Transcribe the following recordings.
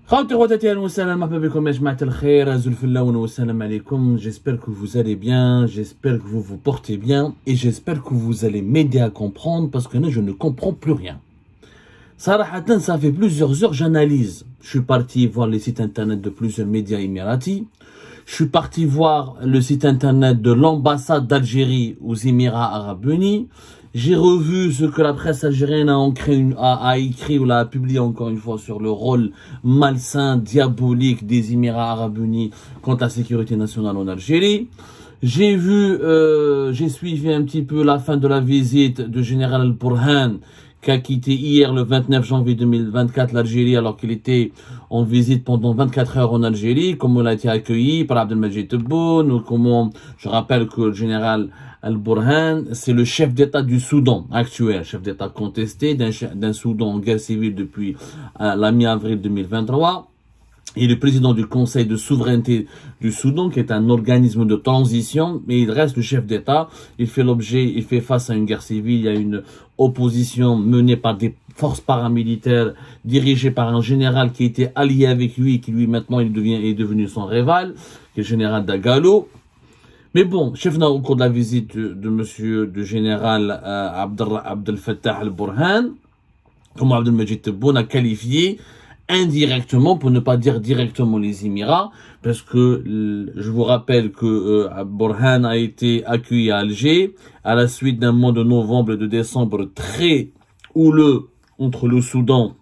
J'espère que vous allez bien, j'espère que vous vous portez bien et j'espère que vous allez m'aider à comprendre parce que là je ne comprends plus rien. Sarahatan, ça fait plusieurs heures j'analyse. Je suis parti voir les sites internet de plusieurs médias émiratis. Je suis parti voir le site internet de l'ambassade d'Algérie aux Émirats Arabes Unis. J'ai revu ce que la presse algérienne a écrit ou l'a publié encore une fois sur le rôle malsain, diabolique des Émirats Arabes Unis quant à la sécurité nationale en Algérie. J'ai suivi un petit peu la fin de la visite du général Al-Burhan qui a quitté hier le 29 janvier 2024 l'Algérie alors qu'il était en visite pendant 24 heures en Algérie, comment il a été accueilli par Abdelmadjid Tebboune, ou comment, je rappelle que le général Al-Burhan, c'est le chef d'État du Soudan actuel, chef d'État contesté d'un Soudan en guerre civile depuis la mi-avril 2023. Il est président du Conseil de souveraineté du Soudan, qui est un organisme de transition, mais il reste le chef d'État. Il fait face à une guerre civile. Il y a une opposition menée par des forces paramilitaires dirigées par un général qui était allié avec lui, qui lui maintenant est devenu son rival, qui est le général Dagalo. Mais bon, chefna au cours de la visite du général Abdel Fattah al-Burhan, comme Abdelmadjid Tebboune a qualifié indirectement, pour ne pas dire directement, les Émirats, parce que je vous rappelle que Burhan a été accueilli à Alger à la suite d'un mois de novembre et de décembre très houleux entre le Soudan,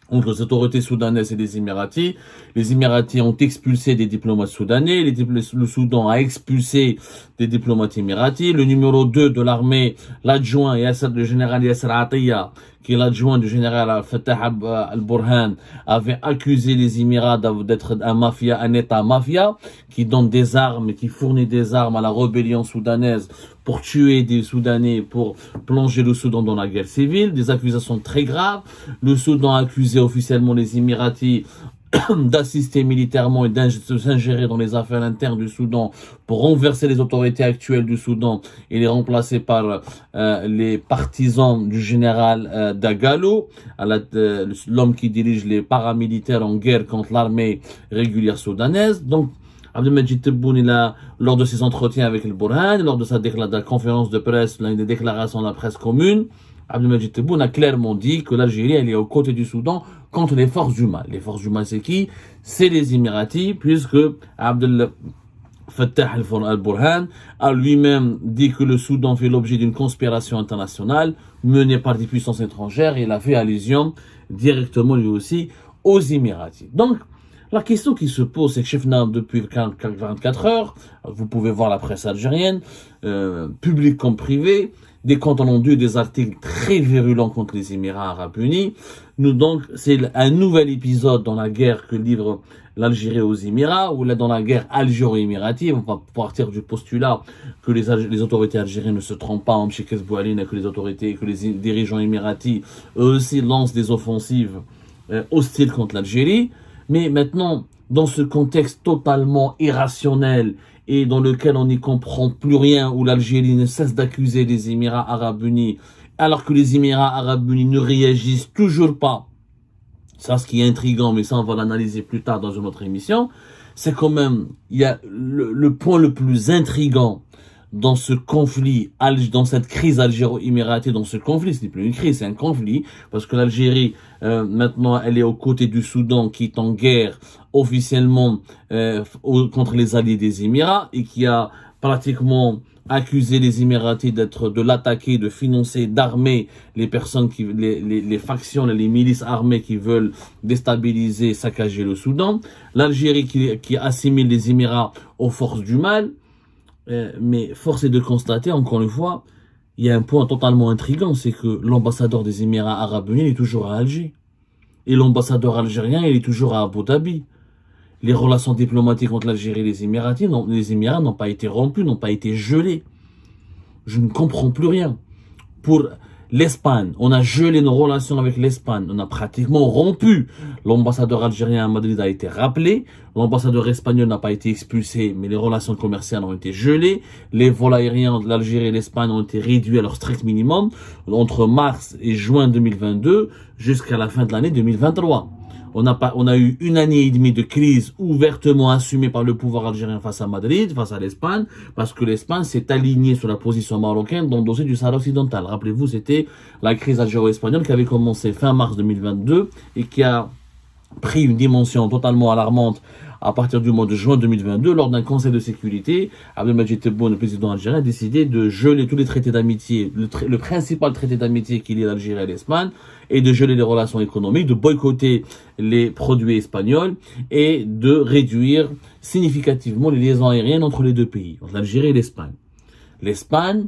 entre les autorités soudanaises et les Émiratis. Les Émiratis ont expulsé des diplomates soudanais, le Soudan a expulsé des diplomates émiratis. Le numéro 2 de l'armée, l'adjoint, le général Yasser Atiyah, qui est l'adjoint du général Fattah al-Burhan, avait accusé les Émirats d'être un État mafia, qui donne des armes, qui fournit des armes à la rébellion soudanaise pour tuer des Soudanais, pour plonger le Soudan dans la guerre civile. Des accusations très graves. Le Soudan a accusé officiellement les Émiratis d'assister militairement et d'ingérer dans les affaires internes du Soudan pour renverser les autorités actuelles du Soudan et les remplacer par les partisans du général Dagalo, l'homme qui dirige les paramilitaires en guerre contre l'armée régulière soudanaise. Donc, Abdelmadjid Tebboune, lors de ses entretiens avec le Burhan, lors de sa conférence de presse, l'une des déclarations de la presse commune, Abdelmadjid Tebboune a clairement dit que l'Algérie, elle est aux côtés du Soudan contre les forces du mal. Les forces du mal, c'est qui? C'est les Émiratis, puisque Abdel Fattah al-Burhan a lui-même dit que le Soudan fait l'objet d'une conspiration internationale menée par des puissances étrangères, et il a fait allusion directement lui aussi aux Émiratis. Donc, la question qui se pose, c'est que Chefna, depuis 24 heures, vous pouvez voir la presse algérienne, publique comme privée, des comptes rendus, des articles très virulents contre les Émirats Arabes Unis. Donc, c'est un nouvel épisode dans la guerre que livre l'Algérie aux Émirats, ou là dans la guerre algéro-émirative. On va partir du postulat que les autorités algériennes ne se trompent pas en Mchekes Boualine, et que les dirigeants émiratis, eux aussi, lancent des offensives hostiles contre l'Algérie. Mais maintenant, dans ce contexte totalement irrationnel et dans lequel on n'y comprend plus rien, où l'Algérie ne cesse d'accuser les Émirats Arabes Unis, alors que les Émirats Arabes Unis ne réagissent toujours pas. Ça, ce qui est intriguant, mais ça, on va l'analyser plus tard dans une autre émission, c'est quand même, il y a le point le plus intriguant dans ce conflit, dans cette crise algéro-émiratie, dans ce conflit, ce n'est plus une crise, c'est un conflit, parce que l'Algérie, maintenant, elle est aux côtés du Soudan, qui est en guerre officiellement contre les alliés des Émirats, et qui a pratiquement accusé les Émiratis de l'attaquer, de financer, d'armer les personnes les factions, les milices armées qui veulent déstabiliser, saccager le Soudan. L'Algérie qui assimile les Émirats aux forces du mal. Mais force est de constater, encore une fois, il y a un point totalement intriguant, c'est que l'ambassadeur des Émirats Arabes Unis est toujours à Alger. Et l'ambassadeur algérien, il est toujours à Abu Dhabi. Les relations diplomatiques entre l'Algérie et les Émirats n'ont pas été rompues, n'ont pas été gelées. Je ne comprends plus rien. Pour l'Espagne, on a gelé nos relations avec l'Espagne, on a pratiquement rompu. L'ambassadeur algérien à Madrid a été rappelé, l'ambassadeur espagnol n'a pas été expulsé, mais les relations commerciales ont été gelées. Les vols aériens de l'Algérie et l'Espagne ont été réduits à leur strict minimum entre mars et juin 2022 jusqu'à la fin de l'année 2023. On a eu une année et demie de crise ouvertement assumée par le pouvoir algérien face à Madrid, face à l'Espagne, parce que l'Espagne s'est alignée sur la position marocaine dans le dossier du Sahara occidental. Rappelez-vous, c'était la crise algéro-espagnole qui avait commencé fin mars 2022 et qui a pris une dimension totalement alarmante à partir du mois de juin 2022, lors d'un conseil de sécurité. Abdelmadjid Tebboune, le président algérien, a décidé de geler tous les traités d'amitié, le principal traité d'amitié qui lie l'Algérie et l'Espagne, et de geler les relations économiques, de boycotter les produits espagnols et de réduire significativement les liaisons aériennes entre les deux pays, entre l'Algérie et l'Espagne. L'Espagne,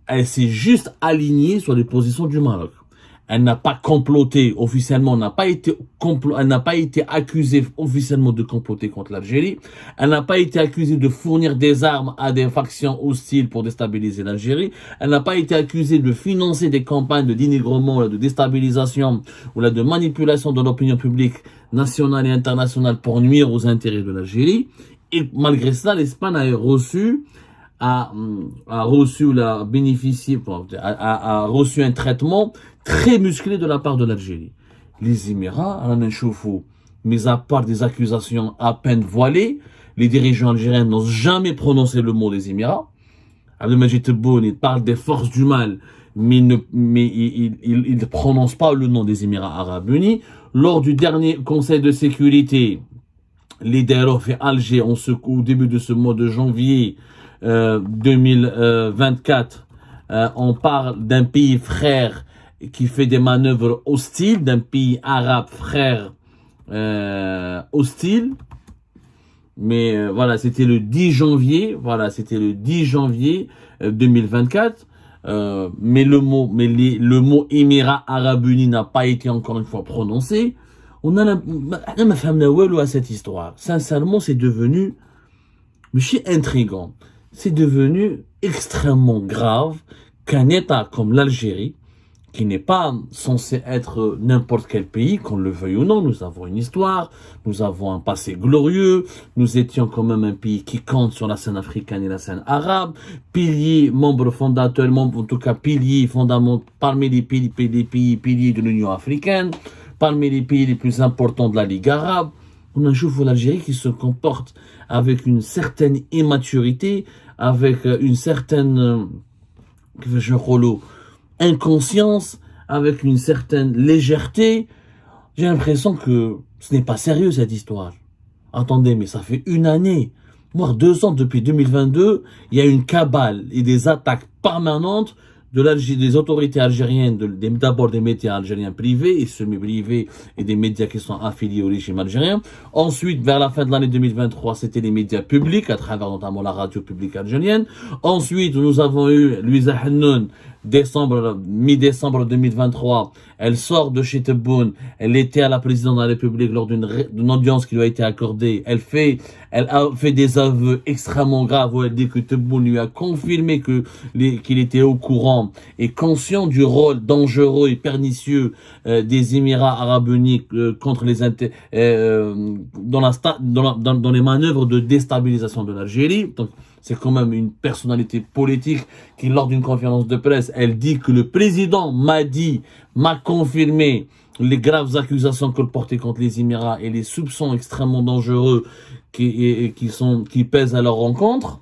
elle s'est juste alignée sur les positions du Maroc. Elle n'a pas comploté officiellement, elle n'a pas été accusée officiellement de comploter contre l'Algérie. Elle n'a pas été accusée de fournir des armes à des factions hostiles pour déstabiliser l'Algérie. Elle n'a pas été accusée de financer des campagnes de dénigrement, de déstabilisation ou de manipulation de l'opinion publique nationale et internationale pour nuire aux intérêts de l'Algérie. Et malgré cela, l'Espagne a reçu un traitement très musclé de la part de l'Algérie. Les Émirats, mis à part des accusations à peine voilées, les dirigeants algériens n'osent jamais prononcer le mot des Émirats. Abdelmadjid Tebboune, il parle des forces du mal, mais il ne prononce pas le nom des Émirats arabes unis. Lors du dernier conseil de sécurité, les Daïrof et Alger, au début de ce mois de janvier 2024, on parle d'un pays frère qui fait des manœuvres hostiles, d'un pays arabe frère hostile. Mais voilà, c'était le 10 janvier, 2024. Mais le mot Émirats arabes unis n'a pas été encore une fois prononcé. On a à cette histoire. Sincèrement, c'est devenu intriguant. C'est devenu extrêmement grave qu'un État comme l'Algérie, qui n'est pas censé être n'importe quel pays, qu'on le veuille ou non, nous avons une histoire, nous avons un passé glorieux, nous étions quand même un pays qui compte sur la scène africaine et la scène arabe, pilier fondamental parmi les pays piliers de l'Union africaine, parmi les pays les plus importants de la Ligue arabe. On a l'Algérie qui se comporte avec une certaine immaturité, avec une certaine inconscience, avec une certaine légèreté. J'ai l'impression que ce n'est pas sérieux cette histoire. Attendez, mais ça fait une année, voire 2 ans depuis 2022, il y a une cabale et des attaques permanentes des autorités algériennes, d'abord des médias algériens privés et semi-privés et des médias qui sont affiliés au régime algérien. Ensuite, vers la fin de l'année 2023, c'était les médias publics, à travers notamment la radio publique algérienne. Ensuite, nous avons eu Louisa Hannoun, mi-décembre 2023. Elle sort de chez Tebboune. Elle était à la présidence de la République lors d'une audience qui lui a été accordée. Elle a fait des aveux extrêmement graves où elle dit que Tebboune lui a confirmé qu'il était au courant et conscient du rôle dangereux et pernicieux des Émirats arabes unis contre dans les manœuvres de déstabilisation de l'Algérie. Donc, c'est quand même une personnalité politique qui, lors d'une conférence de presse, elle dit que le président m'a confirmé les graves accusations qu'elle portait contre les Émirats et les soupçons extrêmement dangereux qui pèsent à leur rencontre.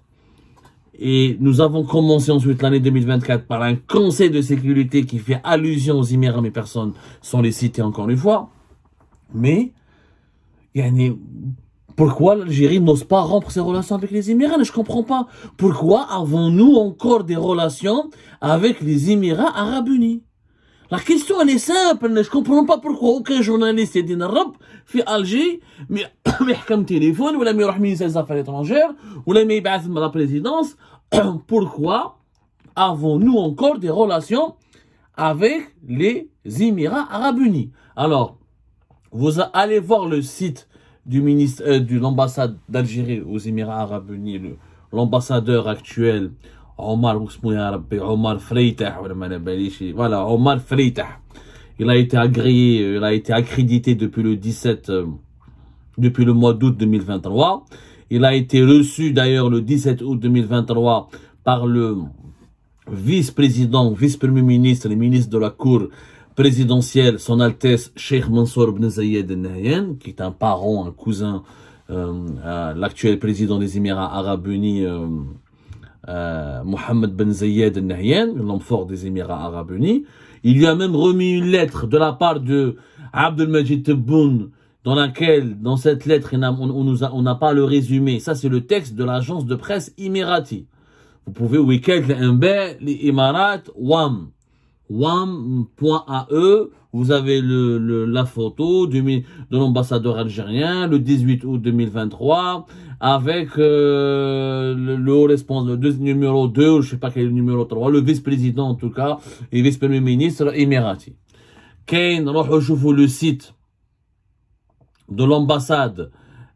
Et nous avons commencé ensuite l'année 2024 par un conseil de sécurité qui fait allusion aux Émirats, mais personne sans les citer encore une fois. Mais, pourquoi l'Algérie n'ose pas rompre ses relations avec les Émirats? Je ne comprends pas. Pourquoi avons-nous encore des relations avec les Émirats arabes unis? La question, elle est simple. Je ne comprends pas pourquoi aucun journaliste est dit في Alger, mais يحكم téléphone, ou il يروح ministère des Affaires étrangères, ou il يبعث la présidence. Pourquoi avons-nous encore des relations avec les Émirats arabes unis? Alors, vous allez voir le site de l'ambassade d'Algérie aux Émirats arabes unis, l'ambassadeur actuel, Omar Freitah, Omar Freitah. Il a été agréé, il a été accrédité depuis le mois d'août 2023. Il a été reçu d'ailleurs le 17 août 2023 par le vice-premier ministre, le ministre de la Cour, présidentielle, Son Altesse Cheikh Mansour Ben Zayed Al Nahyan, qui est un parent, un cousin à l'actuel président des Émirats Arabes Unis, Mohammed Ben Zayed Al Nahyan, l'homme fort des Émirats Arabes Unis. Il lui a même remis une lettre de la part de Abdelmajid Tebboune, dans cette lettre, on n'a pas le résumé. Ça, c'est le texte de l'agence de presse Emirati. Vous pouvez, les Émirats, wam.ae, vous avez la photo de l'ambassadeur algérien, le 18 août 2023, avec le haut responsable, le numéro 2, je ne sais pas quel est le numéro 3, le vice-président en tout cas, et vice-premier ministre émirati. Kane, le site de l'ambassade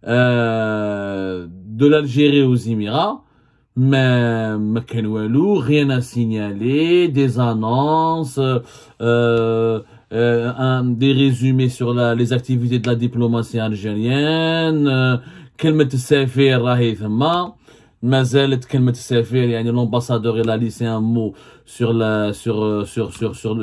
de l'Algérie aux Émirats, mais rien à signaler, des annonces, des résumés sur les activités de la diplomatie algérienne, كلمة السفير راهي ثما ما زالت كلمة السفير يعني l'ambassadeur il a laissé un mot sur le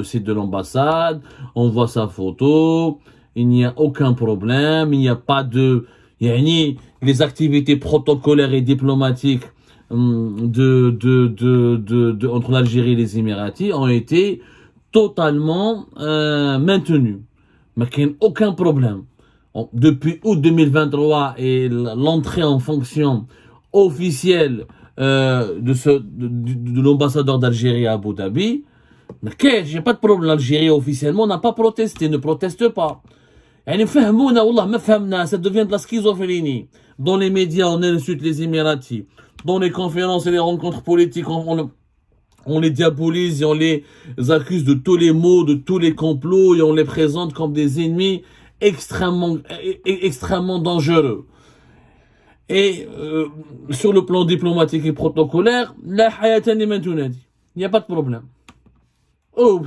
site de l'ambassade, on voit sa photo, il n'y a aucun problème, il n'y a pas de يعني les activités protocolaires et diplomatiques entre l'Algérie et les Émiratis ont été totalement maintenues. Mais il n'y a aucun problème. Depuis août 2023 et l'entrée en fonction officielle de l'ambassadeur d'Algérie à Abu Dhabi, mais j'ai pas de problème. L'Algérie officiellement n'a pas protesté, ne proteste pas. يعني فهمونا والله ما فهمنا, ça devient de la schizophrénie. Dans les médias, on insulte les Émiratis. Dans les conférences et les rencontres politiques, on les diabolise et on les accuse de tous les maux, de tous les complots et on les présente comme des ennemis extrêmement dangereux. Et sur le plan diplomatique et protocolaire, la hayatan liman tunadi. Il n'y a pas de problème. Oh,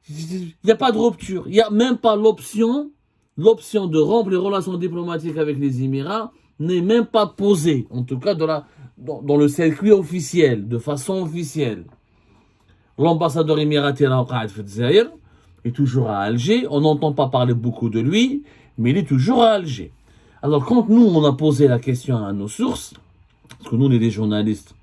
il n'y a pas de rupture. Il n'y a même pas l'option de rompre les relations diplomatiques avec les Émirats n'est même pas posée, en tout cas dans le circuit officiel, de façon officielle. L'ambassadeur émirati est toujours à Alger, on n'entend pas parler beaucoup de lui, mais il est toujours à Alger. Alors quand nous, on a posé la question à nos sources, parce que nous, on est des journalistes,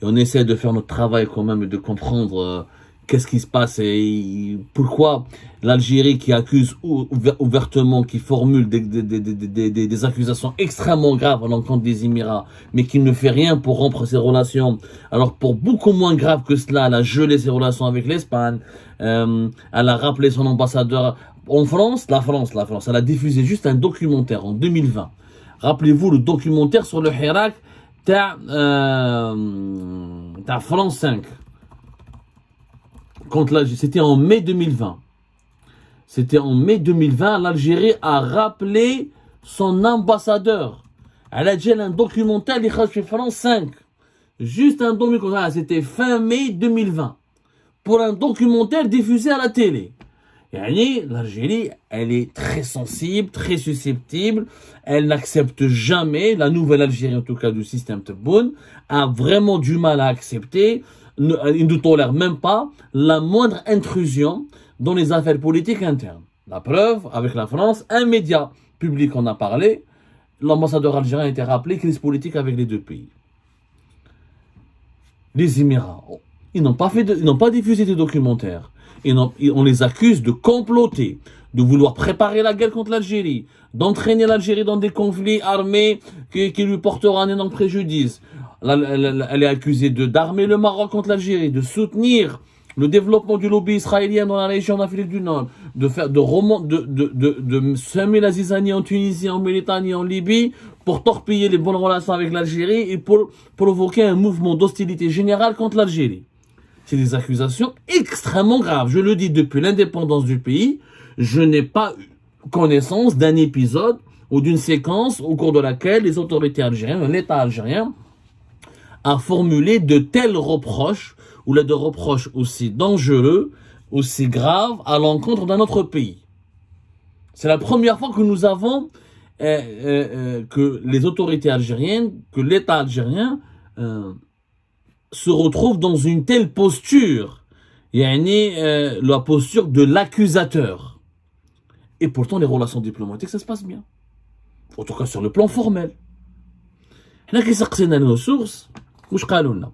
et on essaie de faire notre travail quand même et de comprendre qu'est-ce qui se passe et pourquoi l'Algérie qui accuse ouvertement, qui formule des accusations extrêmement graves à l'encontre des Émirats, mais qui ne fait rien pour rompre ses relations. Alors pour beaucoup moins grave que cela, elle a gelé ses relations avec l'Espagne, elle a rappelé son ambassadeur en France, la France, elle a diffusé juste un documentaire en 2020. Rappelez-vous le documentaire sur le Hirak, t'as France 5. C'était en mai 2020. C'était en mai 2020, l'Algérie a rappelé son ambassadeur. Elle a dit un documentaire, il y France 5. Juste un documentaire, c'était fin mai 2020. Pour un documentaire diffusé à la télé. L'Algérie, elle est très sensible, très susceptible. Elle n'accepte jamais, la nouvelle Algérie en tout cas du système Tebboune, a vraiment du mal à accepter. Il ne tolère même pas la moindre intrusion dans les affaires politiques internes. La preuve, avec la France, un média public en a parlé, l'ambassadeur algérien a été rappelé, crise politique avec les deux pays. Les Émirats, ils n'ont pas diffusé des documentaires. On les accuse de comploter, de vouloir préparer la guerre contre l'Algérie, d'entraîner l'Algérie dans des conflits armés qui lui porteront un énorme préjudice. Elle est accusée d'armer le Maroc contre l'Algérie, de soutenir le développement du lobby israélien dans la région d'Afrique du Nord, de semer la zizanie en Tunisie, en Mauritanie, en Libye, pour torpiller les bonnes relations avec l'Algérie et pour provoquer un mouvement d'hostilité générale contre l'Algérie. C'est des accusations extrêmement graves. Je le dis, depuis l'indépendance du pays, je n'ai pas eu connaissance d'un épisode ou d'une séquence au cours de laquelle les autorités algériennes, l'État algérien, a formulé de tels reproches, ou là de reproches aussi dangereux, aussi graves, à l'encontre d'un autre pays. C'est la première fois que nous avons que les autorités algériennes, que l'État algérien se retrouve dans une telle posture, la posture de l'accusateur. Et pourtant, les relations diplomatiques, ça se passe bien. En tout cas, sur le plan formel. Nous qui سقسينا nos sources, واش قالوا لنا